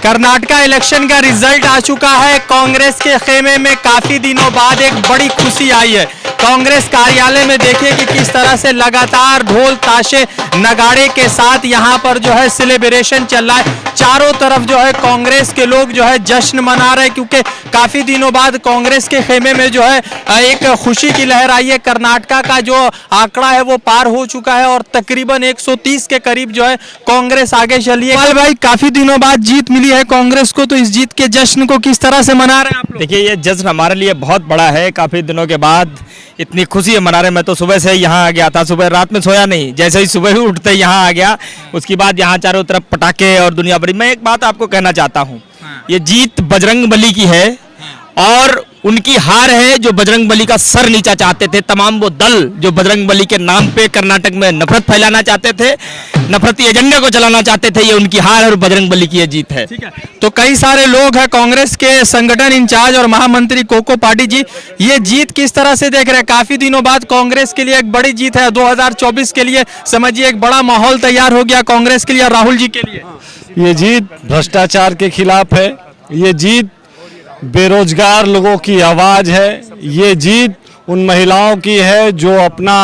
Karnataka election का result आ चुका है। कांग्रेस के खेमे में काफी दिनों बाद एक बड़ी खुशी आई है। कांग्रेस कार्यालय में देखिए कि किस तरह से लगातार ढोल ताशे नगाड़े के साथ यहाँ पर जो है सेलिब्रेशन चल रहा है। चारों तरफ जो है कांग्रेस के लोग जो है जश्न मना रहे हैं, क्योंकि काफी दिनों बाद कांग्रेस के खेमे में जो है एक खुशी की लहर आई है। कर्नाटका का जो आंकड़ा है वो पार हो चुका है और तकरीबन 130 के करीब जो है कांग्रेस आगे चली है। भाई काफी दिनों बाद जीत मिली है कांग्रेस को, तो इस जीत के जश्न को किस तरह से मना रहे हैं आप लोग? देखिए, ये जश्न हमारे लिए बहुत बड़ा है। काफी दिनों के बाद इतनी खुशी है मना रहे। मैं तो सुबह से यहाँ आ गया था, सुबह रात में सोया नहीं, जैसे ही सुबह ही उठते यहाँ आ गया। उसके बाद यहाँ चारों तरफ पटाखे और दुनिया भरी। मैं एक बात आपको कहना चाहता हूँ, ये जीत बजरंगबली की है और उनकी हार है जो बजरंगबली का सर नीचा चाहते थे। तमाम वो दल जो बजरंगबली के नाम पे कर्नाटक में नफरत फैलाना चाहते थे, नफरती एजेंडे को चलाना चाहते थे, ये उनकी हार और बजरंगबली की ये जीत है। ठीक है, तो कई सारे लोग हैं कांग्रेस के संगठन इंचार्ज और महामंत्री कोको पाटी जी, ये जीत किस तरह से देख रहे हैं? काफी दिनों बाद कांग्रेस के लिए एक बड़ी जीत है। 2024 के लिए समझिए एक बड़ा माहौल तैयार हो गया कांग्रेस के लिए और राहुल जी के लिए। ये जीत भ्रष्टाचार के खिलाफ है, ये जीत बेरोजगार लोगों की आवाज है, ये जीत उन महिलाओं की है जो अपना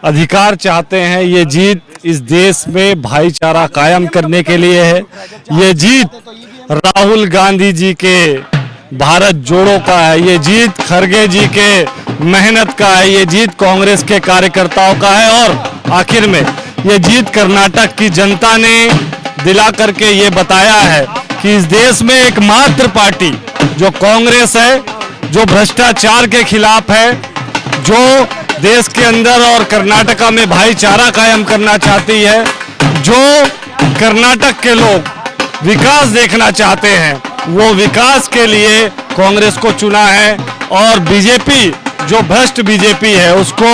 अधिकार चाहते हैं, ये जीत इस देश में भाईचारा कायम करने के लिए है, ये जीत राहुल गांधी जी के भारत जोड़ो का है, ये जीत खरगे जी के मेहनत का है, ये जीत कांग्रेस के कार्यकर्ताओं का है और आखिर में ये जीत कर्नाटक की जनता ने दिला करके ये बताया है कि इस देश में एकमात्र पार्टी जो कांग्रेस है, जो भ्रष्टाचार के खिलाफ है, जो देश के अंदर और कर्नाटका में भाईचारा कायम करना चाहती है, जो कर्नाटक के लोग विकास देखना चाहते हैं, वो विकास के लिए कांग्रेस को चुना है। और बीजेपी जो भ्रष्ट बीजेपी है उसको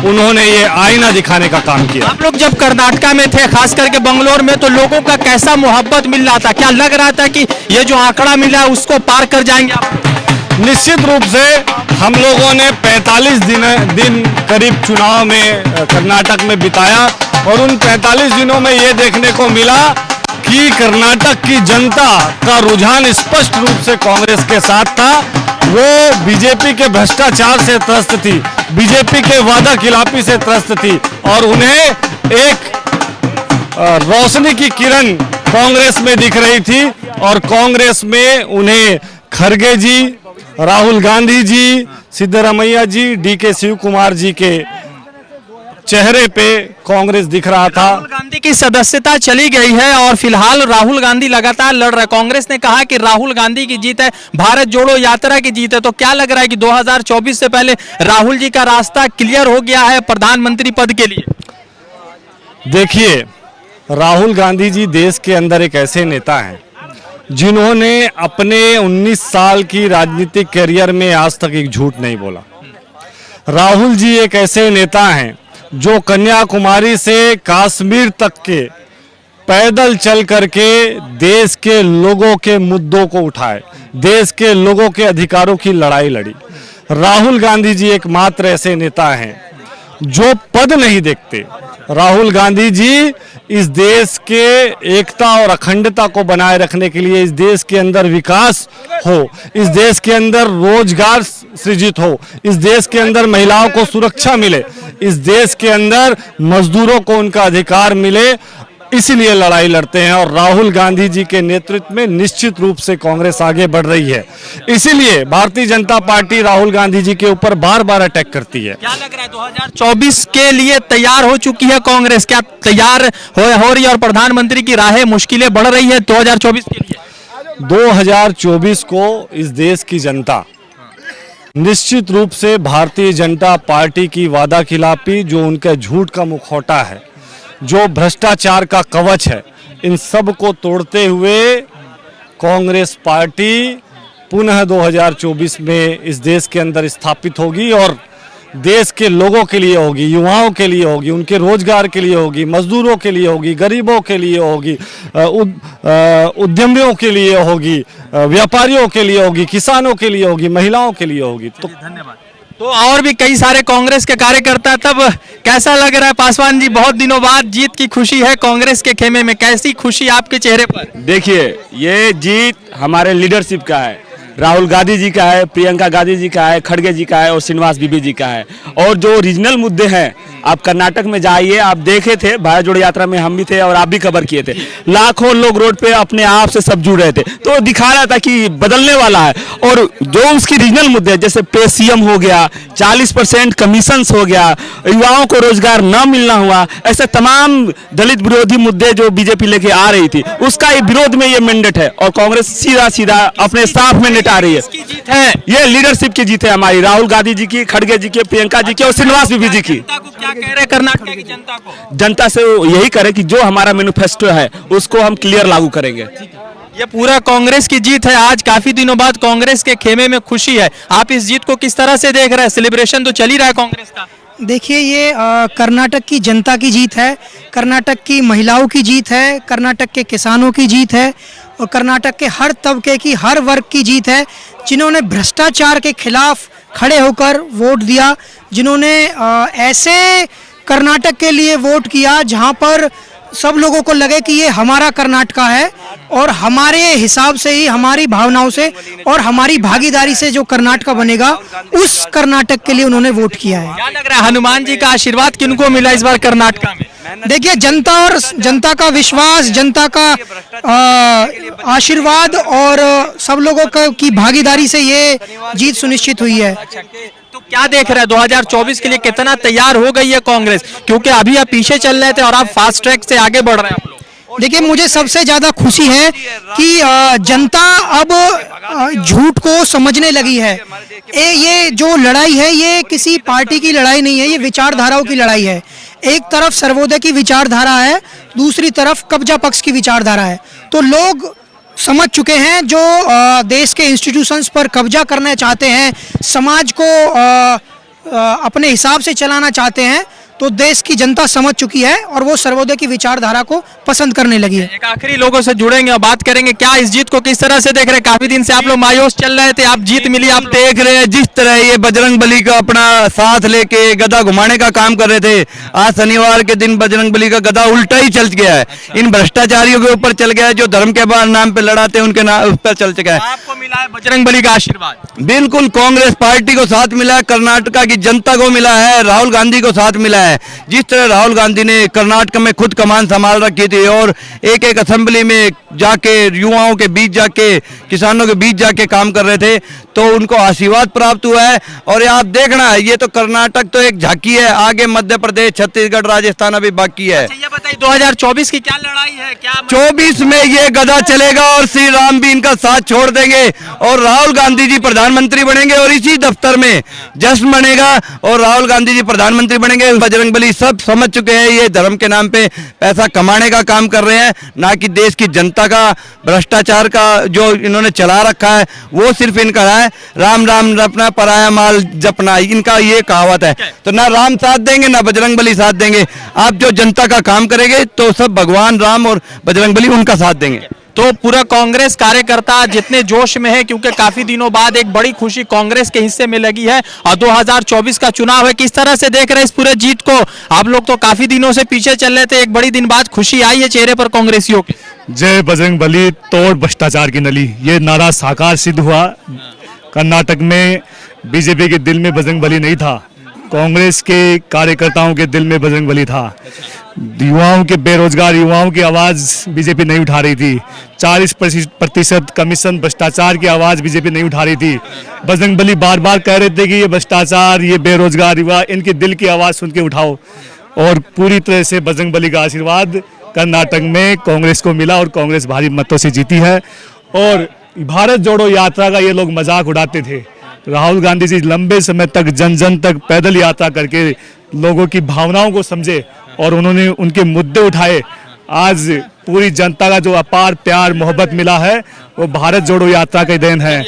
उन्होंने ये आईना दिखाने का काम किया। आप लोग जब कर्नाटका में थे, खास करके बंगलोर में, तो लोगों का कैसा मोहब्बत मिल रहा था? क्या लग रहा था कि ये जो आंकड़ा मिला है उसको पार कर जाएंगे आप? निश्चित रूप से हम लोगों ने 45 दिन करीब चुनाव में कर्नाटक में बिताया और उन 45 दिनों में ये देखने को मिला कि कर्नाटक की जनता का रुझान स्पष्ट रूप से कांग्रेस के साथ था। वो बीजेपी के भ्रष्टाचार से त्रस्त थी, बीजेपी के वादा खिलाफी से त्रस्त थी और उन्हें एक रोशनी की किरण कांग्रेस में दिख रही थी और कांग्रेस में उन्हें खरगे जी, राहुल गांधी जी, सिद्धरामैया जी, डीके शिव कुमार जी के चेहरे पे कांग्रेस दिख रहा था। राहुल गांधी की सदस्यता चली गई है और फिलहाल राहुल गांधी लगातार लड़ रहे। कांग्रेस ने कहा कि राहुल गांधी की जीत है, भारत जोड़ो यात्रा की जीत है। तो क्या लग रहा है कि 2024 से पहले राहुल जी का रास्ता क्लियर हो गया है प्रधानमंत्री पद के लिए? देखिए, राहुल गांधी जी देश के अंदर एक ऐसे नेता हैं जिन्होंने अपने 19 साल की राजनीतिक करियर में आज तक एक झूठ नहीं बोला। राहुल जी एक ऐसे नेता हैं जो कन्याकुमारी से कश्मीर तक के पैदल चल करके देश के लोगों के मुद्दों को उठाए, देश के लोगों के अधिकारों की लड़ाई लड़ी। राहुल गांधी जी एकमात्र ऐसे नेता हैं जो पद नहीं देखते। राहुल गांधी जी इस देश के एकता और अखंडता को बनाए रखने के लिए, इस देश के अंदर विकास हो, इस देश के अंदर रोजगार सृजित हो, इस देश के अंदर महिलाओं को सुरक्षा मिले, इस देश के अंदर मजदूरों को उनका अधिकार मिले, इसीलिए लड़ाई लड़ते हैं। और राहुल गांधी जी के नेतृत्व में निश्चित रूप से कांग्रेस आगे बढ़ रही है। इसीलिए भारतीय जनता पार्टी राहुल गांधी जी के ऊपर बार बार अटैक करती है। क्या लग रहा है 2024 के लिए तैयार हो चुकी है कांग्रेस? क्या तैयार हो रही है और प्रधानमंत्री की राहें मुश्किलें बढ़ रही है 2024 के लिए? 2024 को इस देश की जनता निश्चित रूप से भारतीय जनता पार्टी की वादा खिलाफी, जो उनका झूठ का मुखौटा है, जो भ्रष्टाचार का कवच है, इन सब को तोड़ते हुए कांग्रेस पार्टी पुनः 2024 में इस देश के अंदर स्थापित होगी और देश के लोगों के लिए होगी, युवाओं के लिए होगी, उनके रोजगार के लिए होगी, मजदूरों के लिए होगी, गरीबों के लिए होगी, उद्यमियों के लिए होगी, व्यापारियों के लिए होगी, किसानों के लिए होगी, महिलाओं के लिए होगी। तो धन्यवाद। तो और भी कई सारे कांग्रेस के कार्यकर्ता, तब कैसा लग रहा है पासवान जी? बहुत दिनों बाद जीत की खुशी है कांग्रेस के खेमे में, कैसी खुशी आपके चेहरे पर? देखिए, ये जीत हमारे लीडरशिप का है, राहुल गांधी जी का है, प्रियंका गांधी जी का है, खड़गे जी का है और श्रीनिवास बीबी जी का है। और जो रीजनल मुद्दे हैं, आप कर्नाटक में जाइए, आप देखे थे भारत जोड़ो यात्रा में हम भी थे और आप भी खबर किए थे, लाखों लोग रोड पे अपने आप से सब जुड़ रहे थे, तो दिखा रहा था कि बदलने वाला है। और जो उसकी रीजनल मुद्दे जैसे पे सीएम हो गया, 40% कमीशन हो गया, युवाओं को रोजगार न मिलना हुआ, ऐसे तमाम दलित विरोधी मुद्दे जो बीजेपी लेके आ रही थी, उसका विरोध में ये मैंडेट है और कांग्रेस सीधा सीधा अपने साफ मैंडेट आ रही है। ये लीडरशिप की जीत है हमारी, राहुल गांधी जी की, खड़गे जी की, प्रियंका जी की और श्रीनिवास बीबी जी की। क्या कह रहे कर्नाटक की जनता को? जनता से यही करे कि जो हमारा मैनिफेस्टो है उसको हम क्लियर लागू करेंगे। ये पूरा कांग्रेस की जीत है। आज काफी दिनों बाद कांग्रेस के खेमे में खुशी है। आप इस जीत को किस तरह से देख रहे हैं? सेलिब्रेशन तो चल ही रहा है कांग्रेस का। देखिए, ये कर्नाटक की जनता की जीत है, कर्नाटक की महिलाओं की जीत है, कर्नाटक के किसानों की जीत है और कर्नाटक के हर तबके की, हर वर्ग की जीत है, जिन्होंने भ्रष्टाचार के खिलाफ खड़े होकर वोट दिया, जिन्होंने ऐसे कर्नाटक के लिए वोट किया जहां पर सब लोगों को लगे कि ये हमारा कर्नाटक है और हमारे हिसाब से ही, हमारी भावनाओं से और हमारी भागीदारी से जो कर्नाटक बनेगा, उस कर्नाटक के लिए उन्होंने वोट किया है। क्या लग रहा है, हनुमान जी का आशीर्वाद किनको मिला इस बार कर्नाटक में? देखिए, जनता और जनता का विश्वास, जनता का आशीर्वाद और सब लोगों की भागीदारी से ये जीत सुनिश्चित हुई है। तो क्या देख रहे हैं 2024 के लिए? कितना तैयार हो गई है कांग्रेस? क्योंकि अभी आप पीछे चल रहे थे और आप फास्ट ट्रैक से आगे बढ़ रहे हैं आप लोग। देखिए, मुझे सबसे ज्यादा खुशी है कि जनता अब झूठ को समझने लगी है। ये जो लड़ाई है, ये किसी पार्टी की लड़ाई नहीं है, ये विचारधाराओं की लड़ाई है। एक तरफ सर्वोदय की विचारधारा है, दूसरी तरफ कब्जा पक्ष की विचारधारा है। तो लोग समझ चुके हैं, जो देश के इंस्टीट्यूशंस पर कब्जा करना चाहते हैं, समाज को अपने हिसाब से चलाना चाहते हैं, तो देश की जनता समझ चुकी है और वो सर्वोदय की विचारधारा को पसंद करने लगी है। एक आखिरी लोगों से जुड़ेंगे और बात करेंगे, क्या इस जीत को किस तरह से देख रहे हैं? काफी दिन से आप लोग मायूस चल रहे थे, आप जीत मिली, आप देख रहे हैं जिस तरह ये बजरंग बली का अपना साथ लेके गधा घुमाने का काम कर रहे थे, आज शनिवार के दिन बजरंग बली का गधा उल्टा ही चल गया है, इन भ्रष्टाचारियों के ऊपर चल गया है, जो धर्म के नाम पे लड़ाते उनके नाम पर चल चुका है। आपको मिला है बजरंग बली का आशीर्वाद? बिल्कुल, कांग्रेस पार्टी को साथ मिला है, कर्नाटका की जनता को मिला है, राहुल गांधी को साथ मिला है। जिस तरह राहुल गांधी ने कर्नाटक में खुद कमान संभाल रखी थी और एक एक असेंबली में जाके युवाओं के बीच जाके, किसानों के बीच जाके काम कर रहे थे, तो उनको आशीर्वाद प्राप्त हुआ है। और आप देखना है, ये तो कर्नाटक तो एक झांकी है, आगे मध्य प्रदेश, छत्तीसगढ़, राजस्थान अभी बाकी है। ये बताइए 2024 की क्या लड़ाई है? क्या 24 में ये गधा चलेगा और श्री राम भी इनका साथ छोड़ देंगे और राहुल गांधी जी प्रधानमंत्री बनेंगे और इसी दफ्तर में जश्न बनेगा और राहुल गांधी जी प्रधानमंत्री बनेंगे। बजरंग बली सब समझ चुके हैं, ये धर्म के नाम पे पैसा कमाने का काम कर रहे हैं, ना कि देश की जनता का भ्रष्टाचार का जो इन्होंने चला रखा है वो सिर्फ इनका है। राम राम रपना, पराया माल जपना, इनका ये कहावत है। तो ना राम साथ देंगे ना बजरंग बली साथ देंगे। आप जो जनता का काम करेंगे तो सब भगवान राम और बजरंग बली उनका साथ देंगे। तो पूरा कांग्रेस कार्यकर्ता जितने जोश में है, क्योंकि काफी दिनों बाद एक बड़ी खुशी कांग्रेस के हिस्से में लगी है और 2024 का चुनाव है। किस तरह से देख रहे हैं इस पूरे जीत को? आप लोग तो काफी दिनों से पीछे चल रहे थे, एक बड़ी दिन बाद खुशी आई है चेहरे पर कांग्रेसियों के। जय बजरंग बली, तोड़ भ्रष्टाचार की नली, ये नारा साकार सिद्ध हुआ। कर्नाटक में बीजेपी के दिल में बजरंग बली नहीं था, कांग्रेस के कार्यकर्ताओं के दिल में बजरंग बली था। युवाओं के, बेरोजगार युवाओं की आवाज बीजेपी नहीं उठा रही थी। 40% कमीशन भ्रष्टाचार की आवाज बीजेपी नहीं उठा रही थी। बजरंग बली बार बार कह रहे थे कि ये भ्रष्टाचार, ये बेरोजगार युवा, इनके दिल की आवाज सुन के उठाओ। और पूरी तरह से बजरंग बली का आशीर्वाद कर्नाटक में कांग्रेस को मिला और कांग्रेस भारी मतों से जीती है। और भारत जोड़ो यात्रा का ये लोग मजाक उड़ाते थे, राहुल गांधी जी लंबे समय तक जन जन तक पैदल यात्रा करके लोगों की भावनाओं को समझे और उन्होंने उनके मुद्दे उठाए। आज पूरी जनता का जो अपार प्यार मोहब्बत मिला है वो भारत जोड़ो यात्रा का देन है।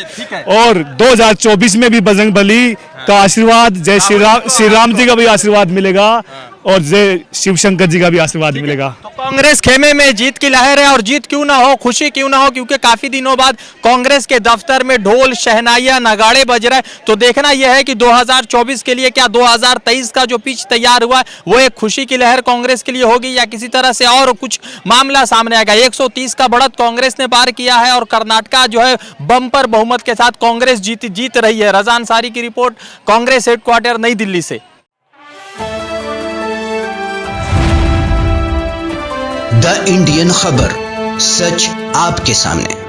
और 2024 में भी बजरंग बली का आशीर्वाद, जय श्री राम जी का भी आशीर्वाद मिलेगा और शिव शंकर जी का भी आशीर्वाद मिलेगा। तो कांग्रेस खेमे में जीत की लहर है, और जीत क्यों ना हो, खुशी क्यों ना हो, क्योंकि काफी दिनों बाद कांग्रेस के दफ्तर में ढोल शहनाइयां नगाड़े बज रहे हैं। तो देखना यह है कि 2024 के लिए क्या 2023 का जो पिच तैयार हुआ है वो एक खुशी की लहर कांग्रेस के लिए होगी, या किसी तरह से और कुछ मामला सामने आएगा। 130 का बढ़त कांग्रेस ने पार किया है और कर्नाटका जो है बम्पर बहुमत के साथ कांग्रेस जीत रही है। रजा अंसारी की रिपोर्ट, कांग्रेस हेडक्वार्टर, नई दिल्ली से। द इंडियन खबर, सच आपके सामने।